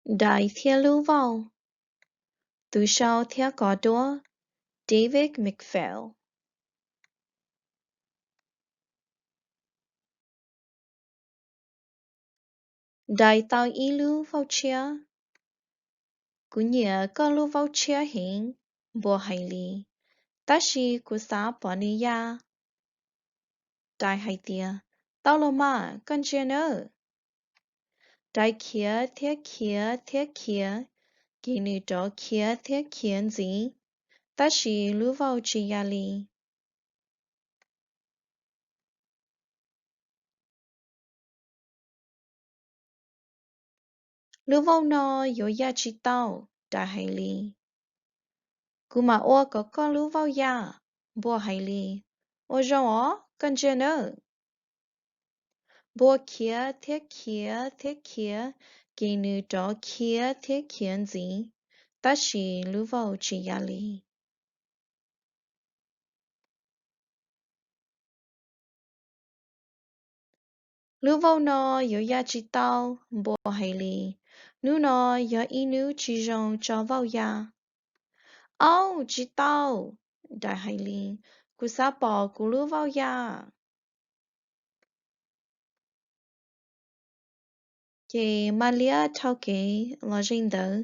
Đại Thiên Lưu Vong, từ sau Thiên Có Đua, David McPhail. Đại tàu y lưu vào chia, cú nhớ có lưu vào chia hình, bùa hải lý, ta shi cú xá bỏ ni ya. Đại hải tia, tao lô mà, con chia nơ. Đại kia, thiết kia, kỳ nữ đó kia, thiết kia gì, ta shi lưu vào chia lý. Lưu vào nó yo ya chi tao, đại hải lý. Cú mà ô có con lưu vào ya, bùa hải lý. Ô rong ó, con chia nơ. Bùa kia, thiết kia, kỳ nữ đó kia, thiết kia gì, ta chỉ lưu vào chỉ ya lý. Lưu vào nó yo ya chi tao, bùa hải lý. Nú nó yo y nú chi rong cho vào ya. Ô, chi tao, đại hải lý, cú sa bỏ cú lưu vào ya. Kì mà lia thao kì là rinh đỡ.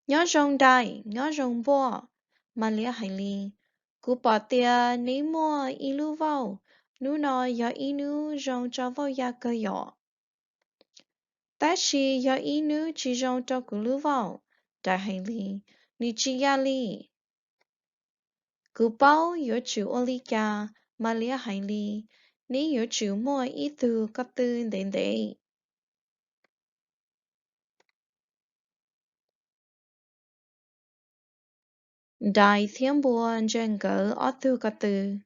Nhớ rong đại, nhớ rong bùa, mà lia hải lý. Cú bỏ tia ní mua y lưu vào, nú nó yo y nú rong cho vào ya cơ nhỏ. Ta chỉ yo y nú chỉ rong cho cú lưu vào, đại hải lý, ní chi ya lý. Cú bao yo chịu ô lý ca, mà lia hải lý, ní yo chịu mua y tư cấp tư đến đấy. Đại thiên buồn chân gỡ ở tư cấp tư.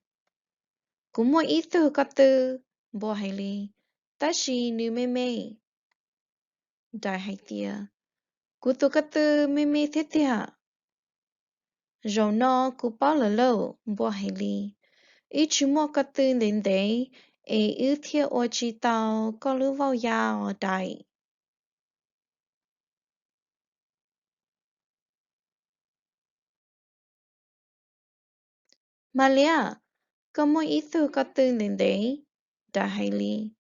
Cú mua ít tư cấp tư, bố hải lý, ta chỉ nữ mê mê. Đại hải tia, cú tư cấp tư mê mê thế tia. Rồi nó cú bao lỡ lâu, bố hải lý. Ít chú mua cấp tư đến đấy, ưu thiệt ô chi tao có lưu vào ya ở đại. Mà lia, có mua ít tư cấp tư đến đấy, đại hải lý.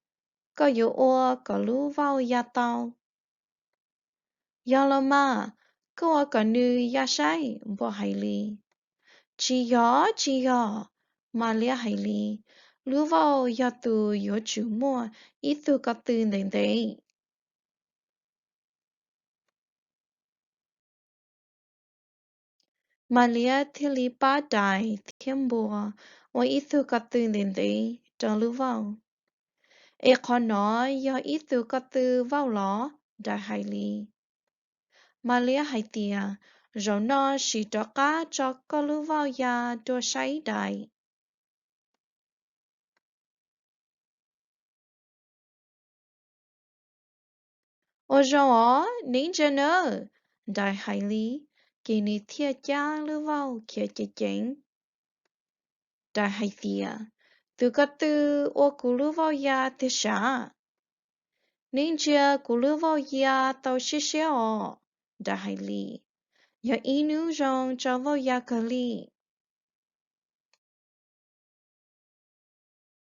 Có yếu ô có lưu vào ya tao. Ya lo mà, cô ở cả nữ ya sai, bố hải lý. Chỉ yo, mà lia hải lý. Lưu vào ya tu yo chủ mua, ít tu có tư đến đấy. Mà lia thì lý ba đại, thiên bùa, và ít tu có tư đến đấy, cho lưu vào. Ê khó nói, yo ít tu có tư vào ló, đại hải lý. Mà lia hải tia, rồi nó chỉ cho cá cho có lưu vào ya đồ sáy đại. Ô rong ó, nín chân nơ, đại hải lý, kỳ ni thiệt cha lưu vào kia chế chén. Đại hải tia, từ cả tư ô cú lưu vào ya thế xa. Nín chia cú lưu vào ya tàu xí xé ó, đại hải lý, ya inu rong cho vào ya cơ lý.